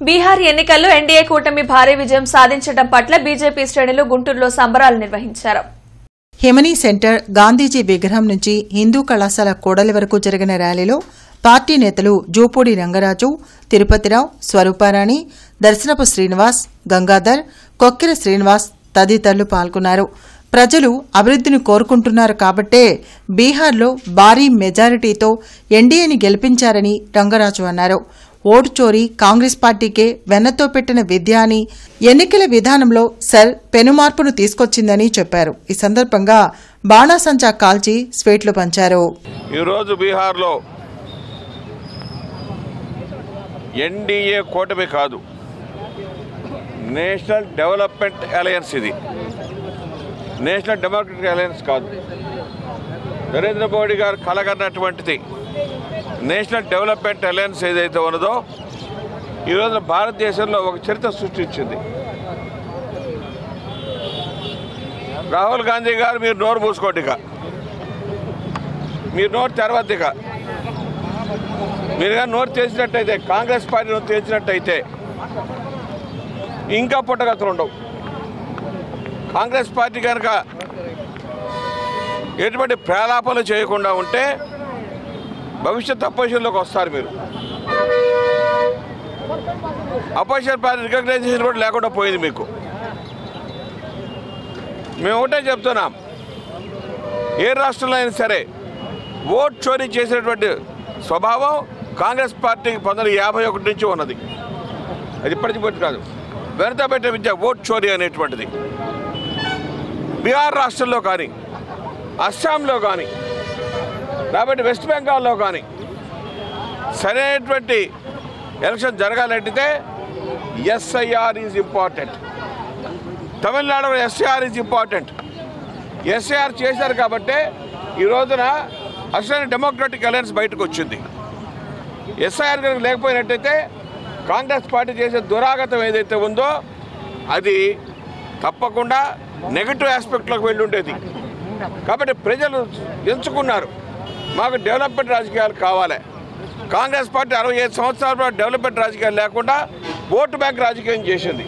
బీహార్ ఎన్నికల్లో ఎన్డీఏ కూటమి భారీ విజయం సాధించడం పట్ల బీజేపీ శ్రేణులు గుంటూరులో సంబరాలు నిర్వహించారు. హిమనీ సెంటర్, గాంధీజీ విగ్రహం నుంచి హిందూ కళాశాల కూడలి వరకు జరిగిన ర్యాలీలో పార్టీ నేతలు జూపూడి రంగరాజు, తిరుపతిరావు, స్వరూపారాణి, దర్శనపు శ్రీనివాస్, గంగాధర్, కొక్కెర శ్రీనివాస్ తదితరులు పాల్గొన్నారు. ప్రజలు అభివృద్ధిని కోరుకుంటున్నారు కాబట్టే బీహార్లో భారీ మెజారిటీతో ఎన్డీఏని గెలిపించారని రంగరాజు అన్నారు. ఓటు చోరీ కాంగ్రెస్ పార్టీకే వెన్నతో పెట్టిన విద్య అని, ఎన్నికల విధానంలో సెల్ పెనుమార్పును తీసుకొచ్చిందని చెప్పారు. ఈ సందర్భంగా బాణాసంచా కాల్చి స్వీట్లు పంచారు. ఈరోజు బీహార్లో ఎన్డీఏ కూటమి కాదు, నేషనల్ డెవలప్మెంట్ అలయన్స్, ఇది నేషనల్ డెమోక్రటిక్ అలయన్స్ కాదు. నరేంద్ర మోడీ గారు కలగన్నటువంటిది నేషనల్ డెవలప్మెంట్ అలయన్స్ ఏదైతే ఉన్నదో ఈరోజు భారతదేశంలో ఒక చరిత్ర సృష్టించింది. రాహుల్ గాంధీ గారు మీరు నోరు మూసుకోండి, ఇక మీరు నోరు తెరవద్దు. ఇక మీరు కానీ నోరు తెరిచినట్టయితే, కాంగ్రెస్ పార్టీ నోరు తెరిచినట్టయితే ఇంకా పుట్టగతులు ఉండవు. కాంగ్రెస్ పార్టీ కనుక ఎటువంటి ప్రలాపాలు చేయకుండా ఉంటే భవిష్యత్ అపోజిషన్లోకి వస్తారు. మీరు అపోజిషన్ పార్టీ రికగ్నైజేషన్ కూడా లేకుండా పోయింది మీకు. మేము ఒకటే చెప్తున్నాం, ఏ రాష్ట్రంలో అయినా సరే ఓట్ చోరీ చేసినటువంటి స్వభావం కాంగ్రెస్ పార్టీకి 1951 నుంచి ఉన్నది. అది ఇప్పటికి కాదు, వెనక పెట్టే విద్య ఓట్ చోరీ అనేటువంటిది. బీహార్ రాష్ట్రంలో కానీ, అస్సాంలో కానీ, కాబట్టి వెస్ట్ బెంగాల్లో కానీ సరైనటువంటి ఎలక్షన్ జరగాలంటే ఎస్ఐఆర్ ఈజ్ ఇంపార్టెంట్. తమిళనాడులో ఎస్ఐఆర్ ఈజ్ ఇంపార్టెంట్. ఎస్ఐఆర్ చేశారు కాబట్టి ఈ రోజున అసలు డెమోక్రటిక్ అలయన్స్ బయటకు వచ్చింది. ఎస్ఐఆర్ కనుక లేకపోయినట్టయితే కాంగ్రెస్ పార్టీ చేసే దురాగతం ఏదైతే ఉందో అది తప్పకుండా నెగటివ్ ఆస్పెక్ట్లోకి వెళ్ళి ఉండేది. కాబట్టి ప్రజలు ఎంచుకున్నారు, మాకు డెవలప్మెంట్ రాజకీయాలు కావాలి. కాంగ్రెస్ పార్టీ 65 సంవత్సరాల డెవలప్మెంట్ రాజకీయాలు లేకుండా ఓటు బ్యాంక్ రాజకీయం చేసింది.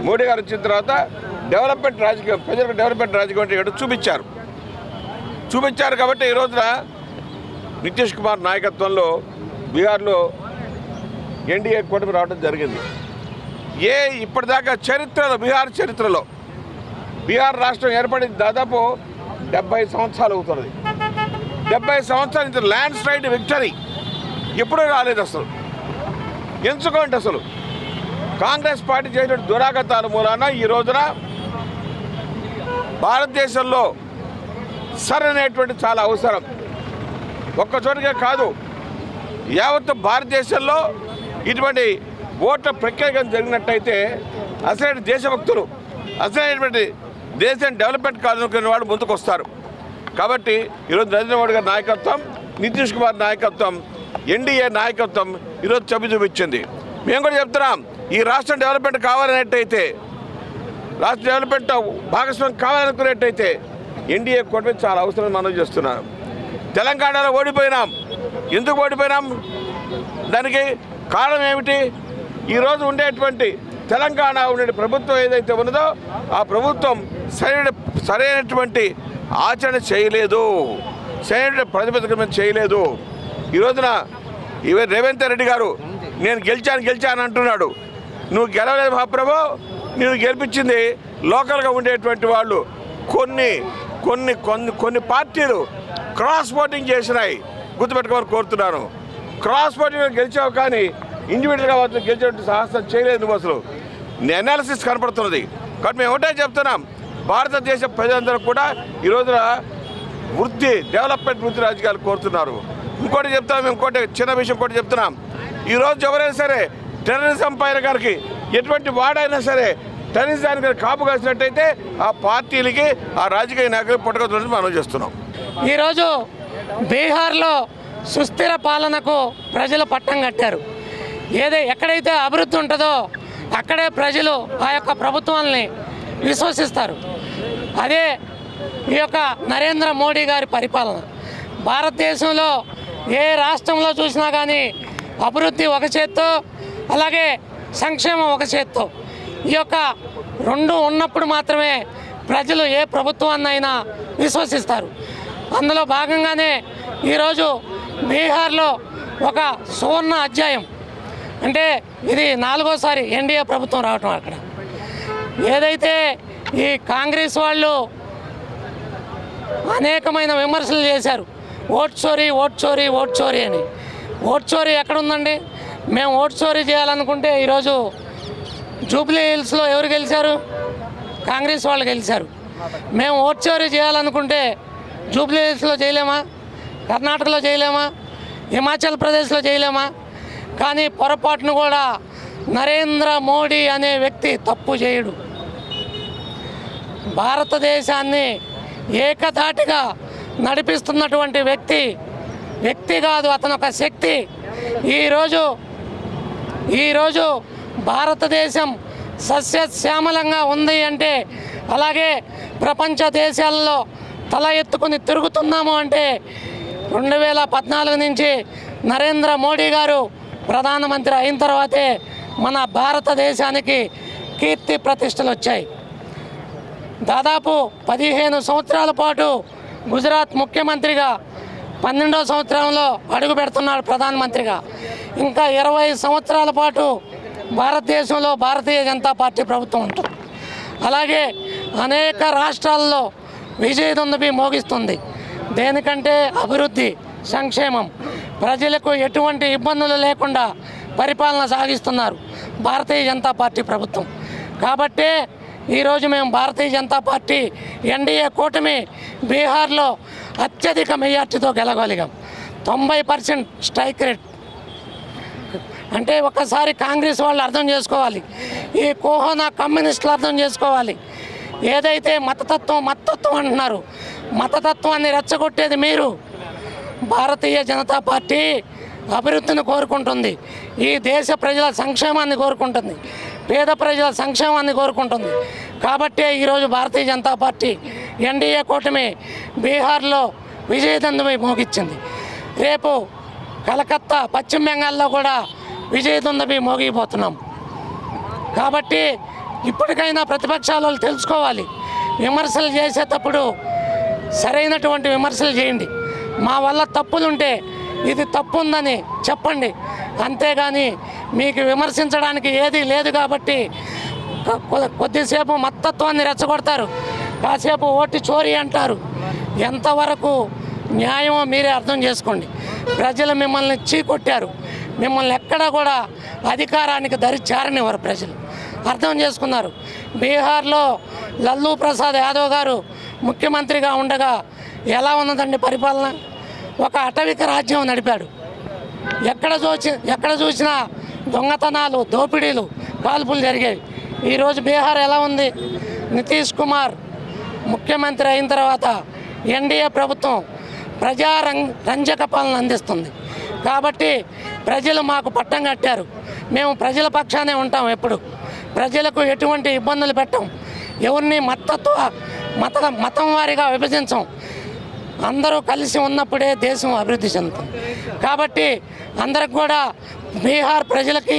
మోడీ గారు వచ్చిన తర్వాత డెవలప్మెంట్ రాజకీయం, ప్రజలకు డెవలప్మెంట్ రాజకీయం అంటే ఏదో చూపించారు. కాబట్టి ఈ రోజున నితీష్ కుమార్ నాయకత్వంలో బీహార్లో ఎన్డీఏ కూటమి రావడం జరిగింది. ఇప్పటిదాకా చరిత్రలో, బీహార్ చరిత్రలో, బీహార్ రాష్ట్రం ఏర్పడి దాదాపు 70 సంవత్సరాలు అవుతున్నది. 70 సంవత్సరాలు ఇంత ల్యాండ్ స్లైడ్ విక్టరీ ఎప్పుడూ రాలేదు. అసలు ఎంచుకోండి. అసలు కాంగ్రెస్ పార్టీ చేసిన దురాగతాల మూలాన ఈ రోజున భారతదేశంలో సరైనటువంటి చాలా అవసరం. ఒక్కచోటికే కాదు, యావత్ భారతదేశంలో ఇటువంటి ఓట్ల ప్రక్రియ జరిగినట్టయితే అసలైన దేశభక్తులు, అసలైనటువంటి దేశం డెవలప్మెంట్ కాదనుకునే వాళ్ళు ముందుకు వస్తారు. కాబట్టి ఈరోజు నరేంద్ర మోడీ గారి నాయకత్వం, నితీష్ కుమార్ నాయకత్వం, ఎన్డీఏ నాయకత్వం ఈరోజు చూపించింది. మేము కూడా చెప్తున్నాం, ఈ రాష్ట్రం డెవలప్మెంట్ కావాలనేట్టయితే, రాష్ట్ర డెవలప్మెంట్ భాగస్వామ్యం కావాలనుకునేట్టయితే ఎన్డీఏ కూటమి చాలా అవసరం మనం చేస్తున్నాం. తెలంగాణలో ఓడిపోయినాం. ఎందుకు ఓడిపోయినాం? దానికి కారణం ఏమిటి? ఈరోజు ఉండేటువంటి తెలంగాణ ఉండే ప్రభుత్వం ఏదైతే ఉన్నదో ఆ ప్రభుత్వం సరైనటువంటి ఆచరణ చేయలేదు, సరైన ప్రతిపత్తి చేయలేదు. ఈ రోజున రేవంత్ రెడ్డి గారు నేను గెలిచాను అంటున్నాడు. నువ్వు గెలవలేదు మహాప్రభు, నేను గెలిపించింది లోకల్గా ఉండేటువంటి వాళ్ళు. కొన్ని పార్టీలు క్రాస్ ఓటింగ్ చేసినాయి, గుర్తుపెట్టుకోవాలని కోరుతున్నాను. క్రాస్ ఓటింగ్ గెలిచావు కానీ ఇండివిజువల్గా మాత్రం గెలిచేటువంటి సాహసం చేయలేదు నువ్వు. అసలు అనాలిసిస్ కనపడుతున్నది. కాబట్టి మేము ఒకటే చెప్తున్నాం, భారతదేశ ప్రజలందరూ కూడా ఈ రోజున డెవలప్మెంట్ వృత్తి రాజకీయాలు కోరుతున్నారు. ఇంకోటి చెప్తున్నాం, ఇంకోటి చిన్న విషయం కూడా చెప్తున్నాం. ఈరోజు ఎవరైనా సరే టెర్రరిజం పైన గారికి ఎటువంటి వాడైనా సరే టెర్రరిజానికి కాపు కాసినట్టయితే ఆ పార్టీలకి, ఆ రాజకీయ నాయకులు పుట్టగతులని మనం చేస్తున్నాం. ఈరోజు బీహార్లో సుస్థిర పాలనకు ప్రజలు పట్టం కట్టారు. ఎక్కడైతే అభివృద్ధి ఉంటుందో అక్కడే ప్రజలు ఆ యొక్క ప్రభుత్వాన్ని విశ్వసిస్తారు. అదే ఈ యొక్క నరేంద్ర మోడీ గారి పరిపాలన. భారతదేశంలో ఏ రాష్ట్రంలో చూసినా కానీ అభివృద్ధి ఒక చేత్తో, అలాగే సంక్షేమం ఒక చేత్తో. ఈ యొక్క రెండు ఉన్నప్పుడు మాత్రమే ప్రజలు ఏ ప్రభుత్వాన్నైనా విశ్వసిస్తారు. అందులో భాగంగానే ఈరోజు బీహార్లో ఒక సువర్ణ అధ్యాయం, అంటే ఇది 4వసారి ఎన్డీఏ ప్రభుత్వం రావటం. అక్కడ ఏదైతే ఈ కాంగ్రెస్ వాళ్ళు అనేకమైన విమర్శలు చేశారు, ఓట్ చోరీ ఓట్ చోరీ ఓట్ చోరీ అని. ఓట్ చోరీ ఎక్కడుందండి? మేము ఓట్ చోరీ చేయాలనుకుంటే ఈరోజు జూబ్లీ హిల్స్లో ఎవరు గెలిచారు? కాంగ్రెస్ వాళ్ళు గెలిచారు. మేము ఓట్ చోరీ చేయాలనుకుంటే జూబ్లీ హిల్స్లో చేయలేమా? కర్ణాటకలో చేయలేమా? హిమాచల్ ప్రదేశ్లో చేయలేమా? కానీ పొరపాటును కూడా నరేంద్ర మోడీ అనే వ్యక్తి తప్పు చేయడు. భారతదేశాన్ని ఏకధాటిగా నడిపిస్తున్నటువంటి వ్యక్తి కాదు, అతను ఒక శక్తి. ఈరోజు భారతదేశం సస్యశ్యామలంగా ఉంది అంటే, అలాగే ప్రపంచ దేశాల్లో తల ఎత్తుకుని తిరుగుతున్నాము అంటే 2014 నుంచి నరేంద్ర మోడీ గారు ప్రధానమంత్రి అయిన తర్వాతే మన భారతదేశానికి కీర్తి ప్రతిష్టలు వచ్చాయి. దాదాపు 15 సంవత్సరాల పాటు గుజరాత్ ముఖ్యమంత్రిగా, 12వ సంవత్సరంలో అడుగు పెడుతున్నాడు ప్రధానమంత్రిగా. ఇంకా 20 సంవత్సరాల పాటు భారతదేశంలో భారతీయ జనతా పార్టీ ప్రభుత్వం ఉంటుంది. అలాగే అనేక రాష్ట్రాల్లో విజయదుందుభి మోగిస్తుంది. దేనికంటే అభివృద్ధి, సంక్షేమం, ప్రజలకు ఎటువంటి ఇబ్బందులు లేకుండా పరిపాలన సాగిస్తున్నారు భారతీయ జనతా పార్టీ ప్రభుత్వం. కాబట్టే ఈరోజు మేము భారతీయ జనతా పార్టీ ఎన్డీఏ కూటమి బీహార్లో అత్యధిక మెజార్టీతో గెలవగలిగాం. 90% స్ట్రైక్ రేట్. అంటే ఒక్కసారి కాంగ్రెస్ వాళ్ళు అర్థం చేసుకోవాలి, ఈ కోహనా కమ్యూనిస్టులు అర్థం చేసుకోవాలి. ఏదైతే మతతత్వం అంటున్నారు, మతతత్వాన్ని రెచ్చగొట్టేది మీరు. భారతీయ జనతా పార్టీ అభివృద్ధిని కోరుకుంటుంది, ఈ దేశ ప్రజల సంక్షేమాన్ని కోరుకుంటుంది, పేద ప్రజల సంక్షేమాన్ని కోరుకుంటుంది. కాబట్టే ఈరోజు భారతీయ జనతా పార్టీ ఎన్డీఏ కూటమి బీహార్లో విజయదుందుభి మోగించింది. రేపు కలకత్తా, పశ్చిమ బెంగాల్లో కూడా విజయదుందుభి మోగిపోతున్నాం. కాబట్టి ఇప్పటికైనా ప్రతిపక్షాలు తెలుసుకోవాలి, విమర్శలు చేసేటప్పుడు సరైనటువంటి విమర్శలు చేయండి. మా వల్ల తప్పులుంటే ఇది తప్పు ఉందని చెప్పండి, అంతేగాని మీకు విమర్శించడానికి ఏది లేదు కాబట్టి కొద్దిసేపు మతత్వాన్ని రెచ్చగొడతారు, కాసేపు ఓటు చోరీ అంటారు. ఎంతవరకు న్యాయమో మీరే అర్థం చేసుకోండి. ప్రజలు మిమ్మల్ని చీకొట్టారు, మిమ్మల్ని ఎక్కడా కూడా అధికారానికి దరి చేరనివ్వరు. ప్రజలు అర్థం చేసుకున్నారు. బీహార్లో లల్లూ ప్రసాద్ యాదవ్ గారు ముఖ్యమంత్రిగా ఉండగా ఎలా ఉన్నదండి పరిపాలన? ఒక అటవిక రాజ్యం నడిపాడు. ఎక్కడ చూసినా దొంగతనాలు, దోపిడీలు, కాల్పులు జరిగేవి. ఈరోజు బీహార్ ఎలా ఉంది? నితీష్ కుమార్ ముఖ్యమంత్రి అయిన తర్వాత ఎన్డీఏ ప్రభుత్వం ప్రజారంజక పాలన అందిస్తుంది. కాబట్టి ప్రజలు మాకు పట్టం కట్టారు, మేము ప్రజల పక్షానే ఉంటాం. ఎప్పుడు ప్రజలకు ఎటువంటి ఇబ్బందులు పెట్టం, ఎవరిని మతం వారీగా విభజించం. అందరూ కలిసి ఉన్నప్పుడే దేశం అభివృద్ధి చెందుతుంది. కాబట్టి అందరికి కూడా, బీహార్ ప్రజలకి,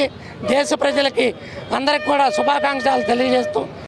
దేశ ప్రజలకి అందరికి కూడా శుభాకాంక్షలు తెలియజేస్తూ